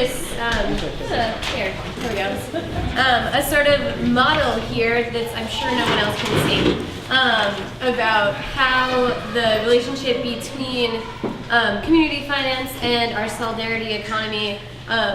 this, here we go, a sort of model here that I'm sure no one else can see, about how the relationship between community finance and our solidarity economy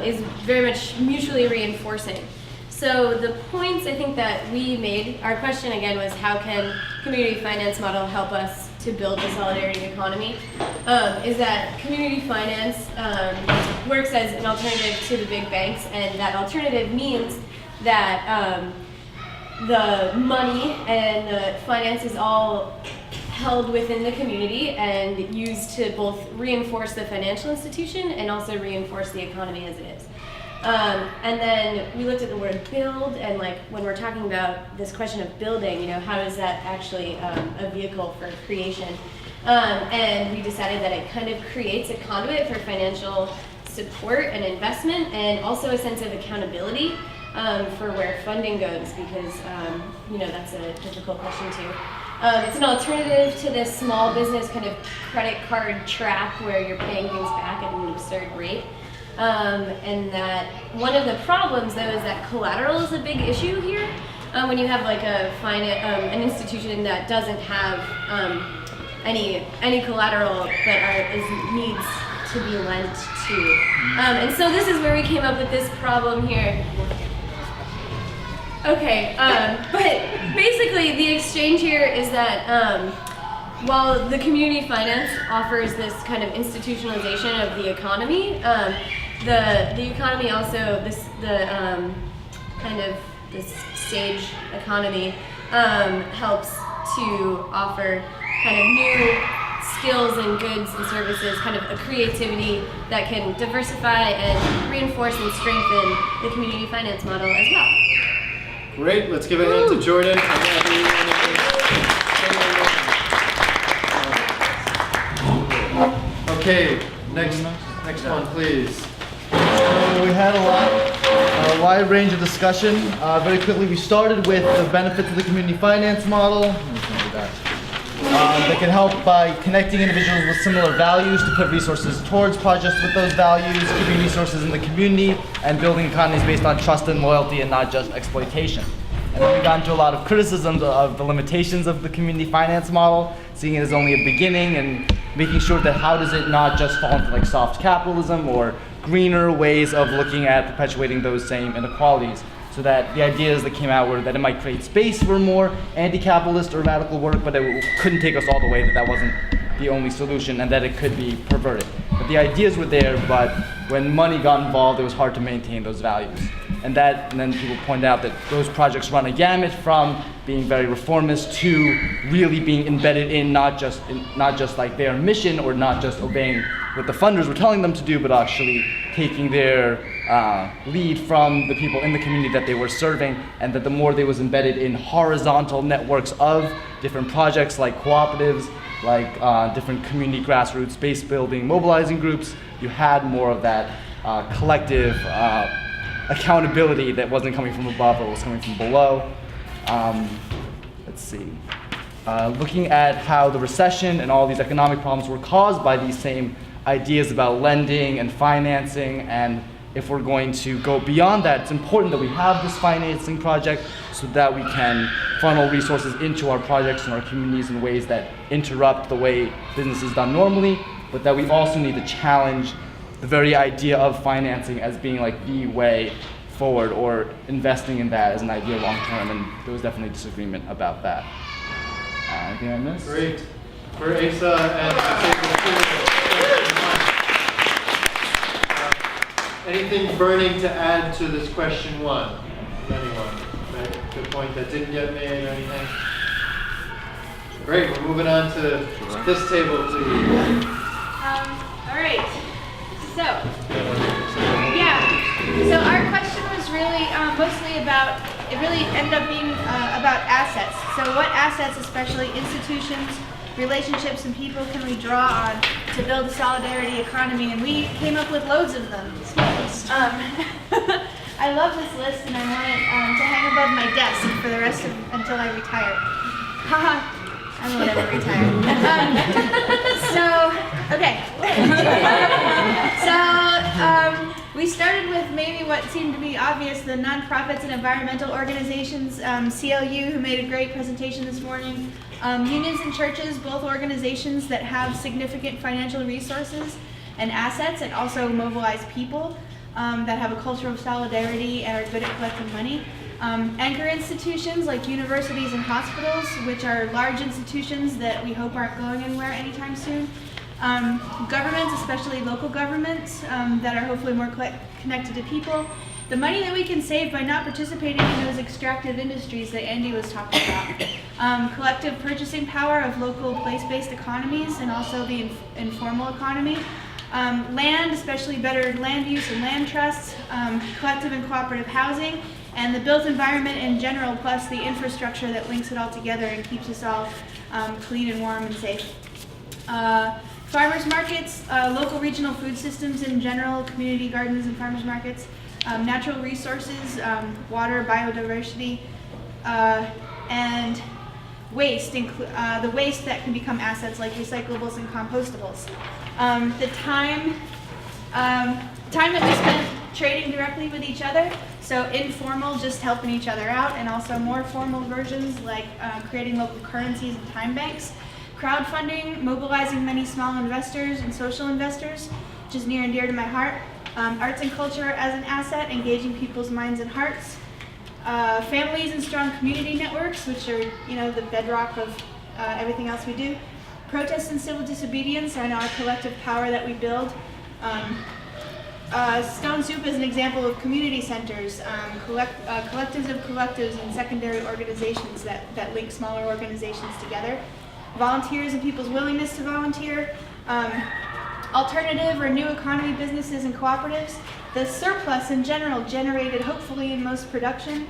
is very much mutually reinforcing. So the points I think that we made, our question again was how can community finance model help us to build the solidarity economy, is that community finance works as an alternative to the big banks, and that alternative means that the money and the finance is all held within the community and used to both reinforce the financial institution and also reinforce the economy as it is. And then we looked at the word build, and like when we're talking about this question of building, you know, how is that actually a vehicle for creation? And we decided that it kind of creates a conduit for financial support and investment, and also a sense of accountability for where funding goes, because you know, that's a difficult question too. It's an alternative to this small business kind of credit card trap where you're paying things back at an absurd rate. And that one of the problems, though, is that collateral is a big issue here. When you have like an institution that doesn't have any collateral but needs to be lent to. And so this is where we came up with this problem here. Okay, but basically the exchange here is that while the community finance offers this kind of institutionalization of the economy, the economy also, this stage economy helps to offer kind of new skills and goods and services, kind of a creativity that can diversify and reinforce and strengthen the community finance model as well. Great, let's give a hand to Jordan. Okay, next one, please. So we had a wide range of discussion. Very quickly, we started with the benefits of the community finance model. That can help by connecting individuals with similar values to put resources towards projects with those values, keeping resources in the community, and building economies based on trust and loyalty and not just exploitation. And then we got into a lot of criticisms of the limitations of the community finance model, seeing it as only a beginning and making sure that how does it not just fall into like soft capitalism or greener ways of looking at perpetuating those same inequalities. So that the ideas that came out were that it might create space for more anti-capitalist or radical work, but it couldn't take us all the way, that wasn't the only solution, and that it could be perverted. But the ideas were there, but when money got involved, it was hard to maintain those values. And then people point out that those projects run a gamut from being very reformist to really being embedded in not just like their mission, or not just obeying what the funders were telling them to do, but actually taking their lead from the people in the community that they were serving, and that the more they was embedded in horizontal networks of different projects like cooperatives, like different community grassroots space building, mobilizing groups, you had more of that collective accountability that wasn't coming from above, but was coming from below. Let's see. Looking at how the recession and all these economic problems were caused by these same ideas about lending and financing, and if we're going to go beyond that, it's important that we have this financing project so that we can funnel resources into our projects and our communities in ways that interrupt the way business is done normally, but that we also need to challenge the very idea of financing as being like the way forward, or investing in that as an idea long term, and there was definitely disagreement about that. Anything I missed? Great. For Asa and anything burning to add to this question one? Anyone? Right? Good point that didn't get made or anything? Great, we're moving on to this table, please. All right. So our question was really mostly about, it really ended up being about assets. So what assets, especially institutions, relationships, and people, can we draw on to build a solidarity economy? And we came up with loads of them. I love this list, and I want it to hang above my desk for the rest of, until I retire. Haha. I will never retire. Okay. We started with maybe what seemed to be obvious, the nonprofits and environmental organizations, CLU, who made a great presentation this morning, unions and churches, both organizations that have significant financial resources and assets and also mobilize people that have a culture of solidarity and are good at collecting money. Anchor institutions like universities and hospitals, which are large institutions that we hope aren't going anywhere anytime soon. Governments, especially local governments, that are hopefully more connected to people. The money that we can save by not participating in those extractive industries that Andy was talking about. Collective purchasing power of local place-based economies and also the informal economy. Land, especially better land use and land trusts. Collective and cooperative housing. And the built environment in general, plus the infrastructure that links it all together and keeps us all clean and warm and safe. Farmers markets, local regional food systems in general, community gardens and farmers markets, natural resources, water, biodiversity, and waste, the waste that can become assets like recyclables and compostables. The time that we spent trading directly with each other, so informal, just helping each other out, and also more formal versions like creating local currencies and time banks. Crowdfunding, mobilizing many small investors and social investors, which is near and dear to my heart. Arts and culture as an asset, engaging people's minds and hearts. Families and strong community networks, which are, the bedrock of everything else we do. Protest and civil disobedience and our collective power that we build. Stone Soup is an example of community centers, collectives of collectives and secondary organizations that link smaller organizations together. Volunteers and people's willingness to volunteer, alternative or new economy businesses and cooperatives, the surplus in general generated hopefully in most production,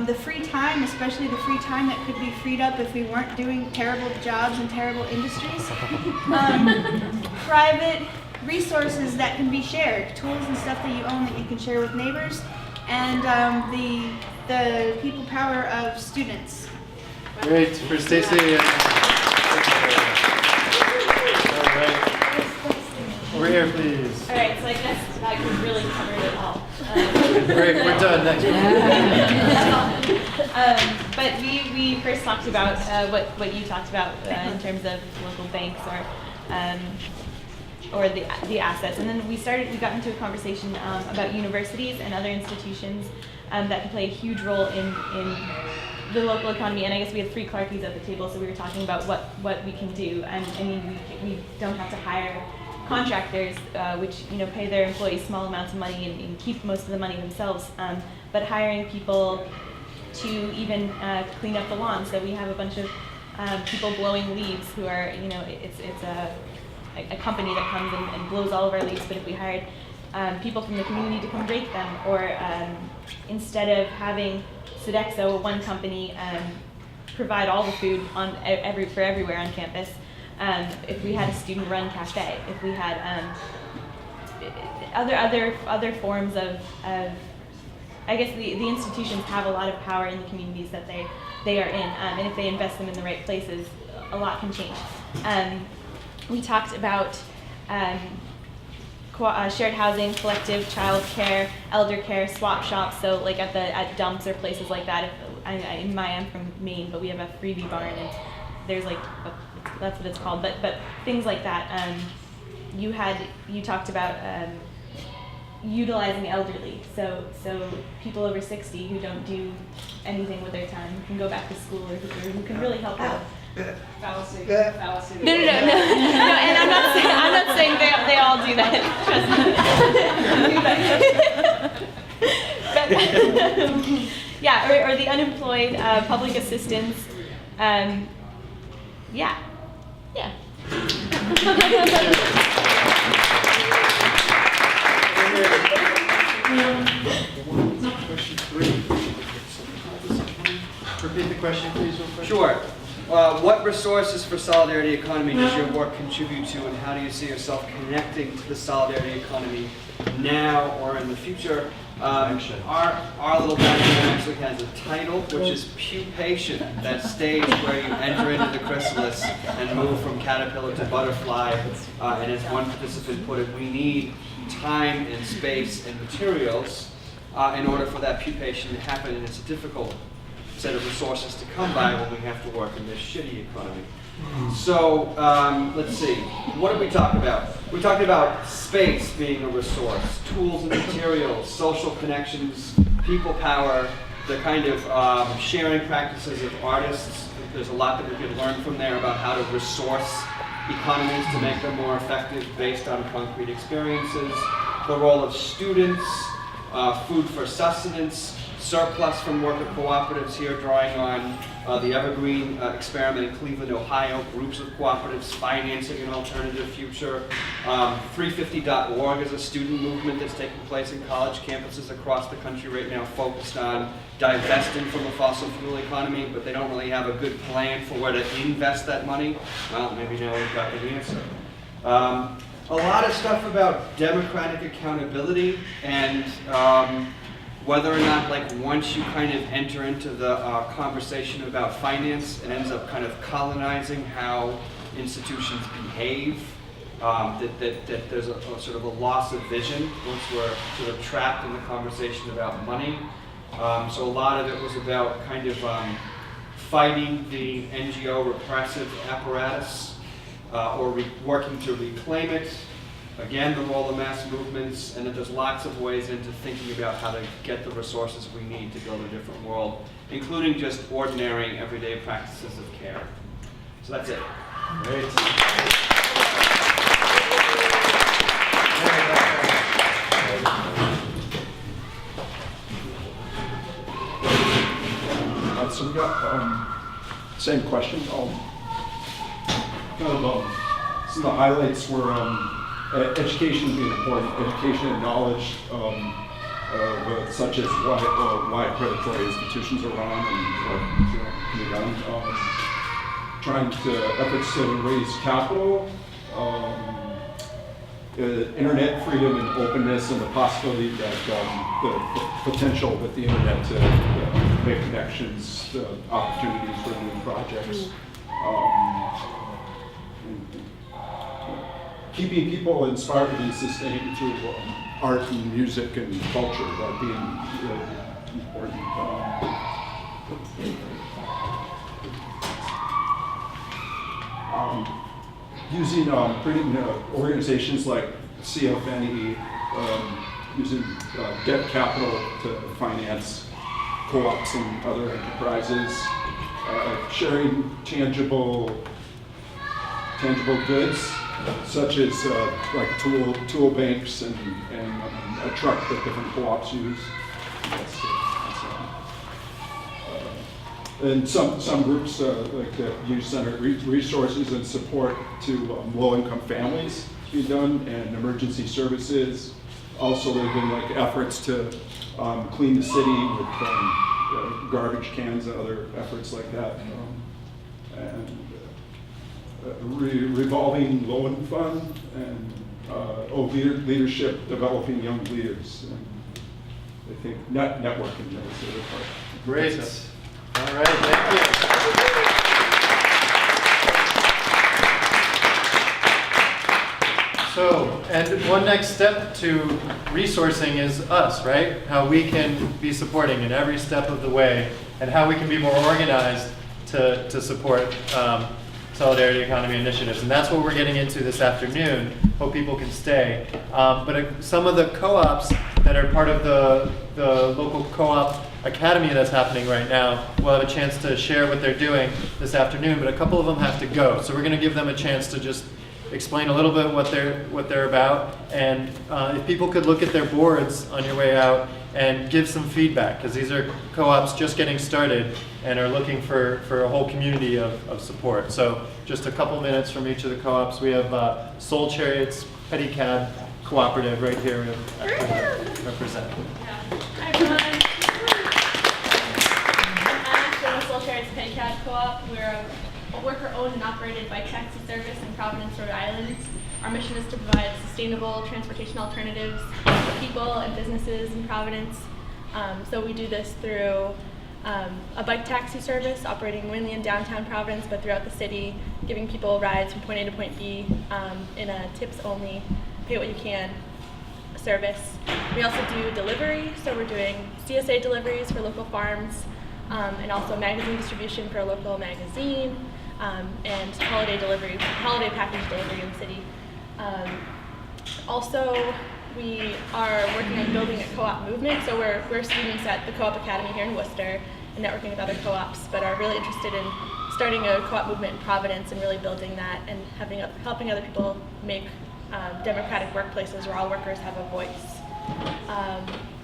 the free time, especially the free time that could be freed up if we weren't doing terrible jobs in terrible industries, private resources that can be shared, tools and stuff that you own that you can share with neighbors, and the people power of students. Great, for Stacy. All right. Over here, please. All right, so I guess I could really cover it all. Great, we're done. Next. But we first talked about what you talked about in terms of local banks or the assets, and then we got into a conversation about universities and other institutions that can play a huge role in the local economy. And I guess we had 3 Clarkies at the table, so we were talking about what we can do. And I mean, we don't have to hire contractors, which pay their employees small amounts of money and keep most of the money themselves. But hiring people to even clean up the lawn. So we have a bunch of people blowing leaves who are, it's a company that comes and blows all of our leaves. But if we hired people from the community to come rake them, or instead of having Sodexo, one company, provide all the food for everywhere on campus. If we had a student-run cafe, if we had other forms of I guess the institutions have a lot of power in the communities that they are in, and if they invest them in the right places, a lot can change. We talked about shared housing, collective child care, elder care, swap shops. So like at dumps or places like that. I'm from Maine, but we have a freebie barn, and there's that's what it's called. But things like that. You talked about utilizing elderly. So people over 60 who don't do anything with their time can go back to school, or who can really help out. Fallacy. No. And I'm not saying they all do that. Trust me. Yeah, or the unemployed, public assistance. Yeah. Question 3. Repeat the question, please, real quick. Sure. What resources for solidarity economy does your work contribute to, and how do you see yourself connecting to the solidarity economy now or in the future? Our little diagram actually has a title, which is pupation, that stage where you enter into the chrysalis and move from caterpillar to butterfly. And as one participant put it, we need time and space and materials in order for that pupation to happen, and it's a difficult set of resources to come by when we have to work in this shitty economy. So let's see, what did we talk about? We talked about space being a resource, tools and materials, social connections, people power, the kind of sharing practices of artists. There's a lot that we could learn from there about how to resource economies to make them more effective based on concrete experiences. The role of students, food for sustenance, surplus from worker cooperatives here, drawing on the Evergreen experiment in Cleveland, Ohio, groups of cooperatives financing an alternative future. 350.org is a student movement that's taking place in college campuses across the country right now, focused on divesting from the fossil fuel economy, but they don't really have a good plan for where to invest that money. Well, maybe now we've got the answer. A lot of stuff about democratic accountability and whether or not, like, once you kind of enter into the conversation about finance, it ends up kind of colonizing how institutions behave. That there's a sort of a loss of vision once we're sort of trapped in the conversation about money. So a lot of it was about kind of fighting the NGO repressive apparatus or working to reclaim it. Again, the role of mass movements, and that there's lots of ways into thinking about how to get the resources we need to build a different world, including just ordinary, everyday practices of care. So that's it. Great. So we got same question. Some of the highlights were education being important, education and knowledge, such as why predatory institutions are wrong and what can be done. Efforts to raise capital, internet freedom and openness, and the possibility that the potential with the internet to make connections, opportunities for new projects. Keeping people inspired to be sustained through art and music and culture, that being really important. Using creating organizations like CFNE, using debt capital to finance co-ops and other enterprises, sharing tangible goods, such as like tool banks and a truck that different co-ops use. And some groups like that use center resources and support to low-income families to be done, and emergency services. Also, there have been like efforts to clean the city with garbage cans and other efforts like that. And revolving loan fund and leadership, developing young leaders. And I think networking is the other part. Great. All right, thank you. So, and one next step to resourcing is us, right? How we can be supporting in every step of the way, and how we can be more organized to support solidarity economy initiatives. And that's what we're getting into this afternoon. Hope people can stay. But some of the co-ops that are part of the local co-op academy that's happening right now will have a chance to share what they're doing this afternoon, but a couple of them have to go. So we're going to give them a chance to just explain a little bit what they're about. And if people could look at their boards on your way out and give some feedback, because these are co-ops just getting started and are looking for a whole community of support. So just a couple minutes from each of the co-ops. We have Soul Chariots, Pedicab, Cooperative right here represented. Hi everyone. I'm Soul Chariots Pedicab Co-op. We're a worker-owned and operated bike taxi service in Providence, Rhode Island. Our mission is to provide sustainable transportation alternatives for people and businesses in Providence. So we do this through a bike taxi service operating mainly in downtown Providence, but throughout the city, giving people rides from point A to point B in a tips-only, pay what you can service. We also do delivery, so we're doing CSA deliveries for local farms, and also magazine distribution for a local magazine, and holiday package delivery in the city. Also, we are working on building a co-op movement, so we're students at the Co-op Academy here in Worcester and networking with other co-ops, but are really interested in starting a co-op movement in Providence and really building that and helping other people make democratic workplaces where all workers have a voice.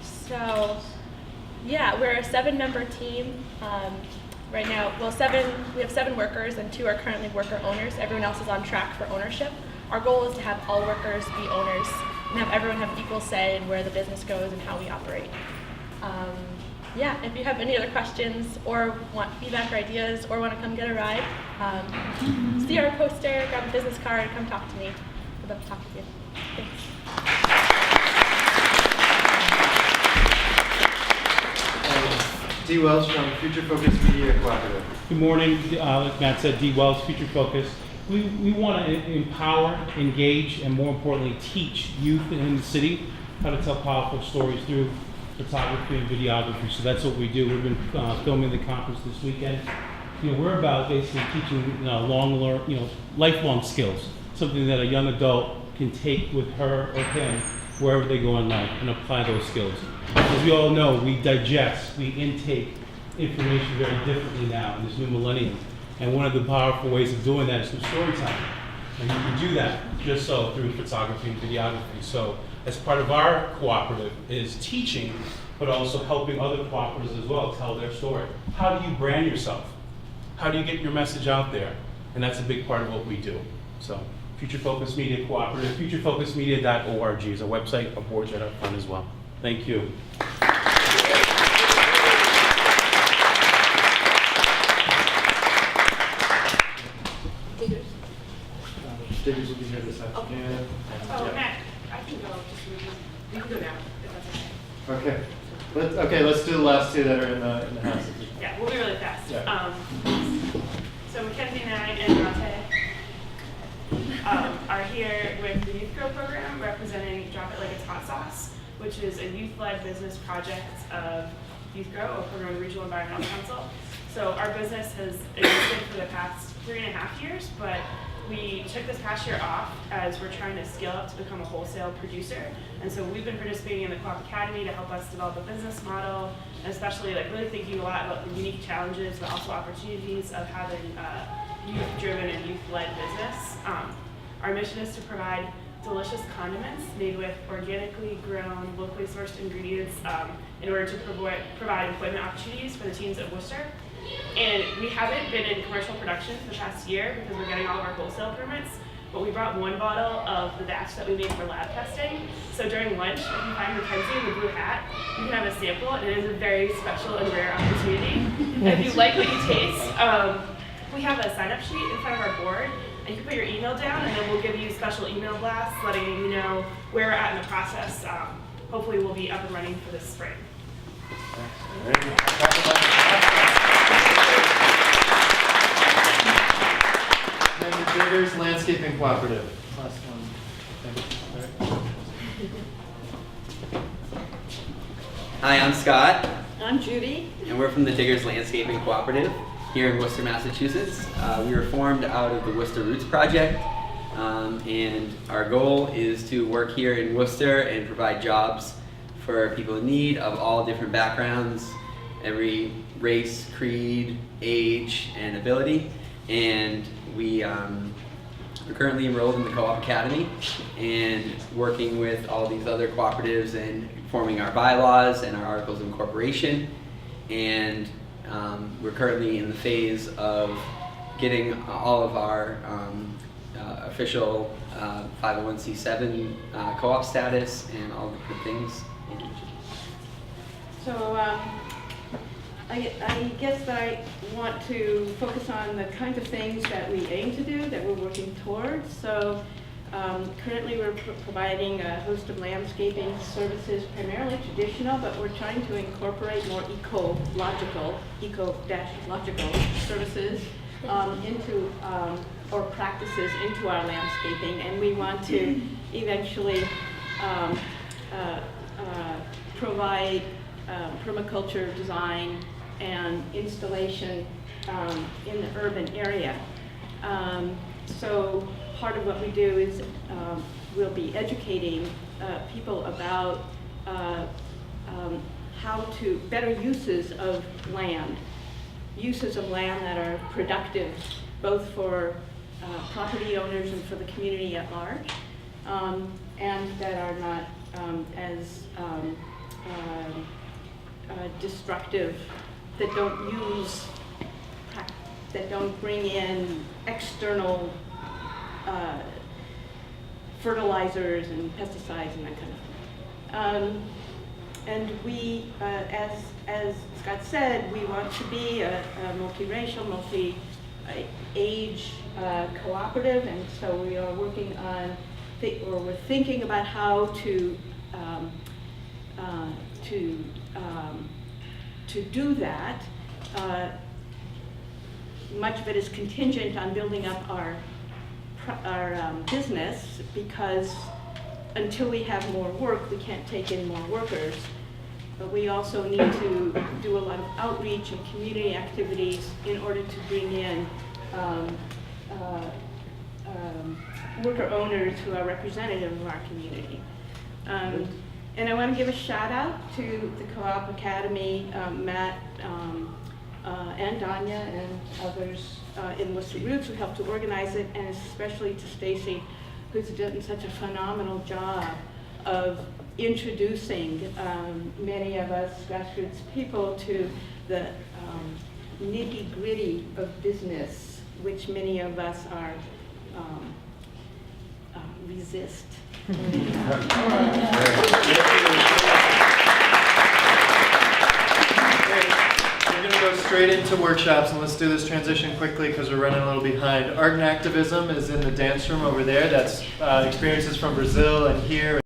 So yeah, we're a 7-member team right now. Well, we have 7 workers and 2 are currently worker owners. Everyone else is on track for ownership. Our goal is to have all workers be owners and have everyone have equal say in where the business goes and how we operate. Yeah, if you have any other questions or want feedback or ideas or want to come get a ride, see our poster, grab a business card, come talk to me. I'd love to talk with you. Thanks. D. Wells from Future Focus Media Cooperative. Good morning. Like Matt said, D. Wells, Future Focus. We want to empower, engage, and more importantly, teach youth in the city how to tell powerful stories through photography and videography. So that's what we do. We've been filming the conference this weekend. We're about basically teaching lifelong skills, something that a young adult can take with her or him wherever they go in life and apply those skills. As we all know, we intake information very differently now in this new millennium. And one of the powerful ways of doing that is through storytelling. And you can do that just so through photography and videography. So as part of our cooperative is teaching, but also helping other cooperatives as well tell their story. How do you brand yourself? How do you get your message out there? And that's a big part of what we do. So Future Focus Media Cooperative, futurefocusmedia.org is a website. Our board's right up front as well. Thank you. Diggers will be here this afternoon. Oh, Matt, I can go. You can go now, if that's okay. Okay. Let's do the last 2 that are in the house. Yeah, we'll be really fast. Yeah. So Mackenzie and I and Dante are here with the Youth Grow program representing Drop It Like It's Hot Sauce, which is a youth-led business project of Youth Grow, a program of the Regional Environmental Council. So our business has existed for the past 3.5 years, but we took this past year off as we're trying to scale up to become a wholesale producer. And so we've been participating in the Co-op Academy to help us develop a business model, and especially really thinking a lot about the unique challenges, but also opportunities of having youth-driven and youth-led business. Our mission is to provide delicious condiments made with organically grown, locally sourced ingredients in order to provide employment opportunities for the teams of Worcester. And we haven't been in commercial production for the past year because we're getting all of our wholesale permits, but we brought 1 bottle of the batch that we made for lab testing. So during lunch, if you find Mackenzie in the blue hat, you can have a sample, and it is a very special and rare opportunity. And if you like what you taste, we have a sign-up sheet in front of our board, and you can put your email down, and then we'll give you special email blasts letting you know where we're at in the process. Hopefully we'll be up and running for this spring. And the Diggers Landscaping Cooperative. Last one. Hi, I'm Scott. I'm Judy. And we're from the Diggers Landscaping Cooperative here in Worcester, Massachusetts. We were formed out of the Worcester Roots Project, and our goal is to work here in Worcester and provide jobs for people in need of all different backgrounds, every race, creed, age, and ability. And we are currently enrolled in the Co-op Academy and working with all these other cooperatives and forming our bylaws and our articles of incorporation. And we're currently in the phase of getting all of our official 501c7 co-op status and all the good things. So I guess that I want to focus on the kinds of things that we aim to do, that we're working towards. So currently we're providing a host of landscaping services, primarily traditional, but we're trying to incorporate more eco-logical services into or practices into our landscaping, and we want to eventually provide permaculture design and installation in the urban area. So part of what we do is we'll be educating people about how to better uses of land that are productive both for property owners and for the community at large, and that are not as destructive, that don't bring in external fertilizers and pesticides and that kind of thing. And we, as Scott said, we want to be a multiracial, multi-age cooperative, and so we are working on, we're thinking about how to do that. Much of it is contingent on building up our business, because until we have more work, we can't take in more workers. But we also need to do a lot of outreach and community activities in order to bring in worker owners who are representative of our community. And I want to give a shout out to the Co-op Academy, Matt and Danya and others in Worcester Roots who helped to organize it, and especially to Stacy, who's done such a phenomenal job of introducing many of us grassroots people to the nitty-gritty of business, which many of us are resist. We're going to go straight into workshops, and let's do this transition quickly because we're running a little behind. Art and activism is in the dance room over there. That's experiences from Brazil and here.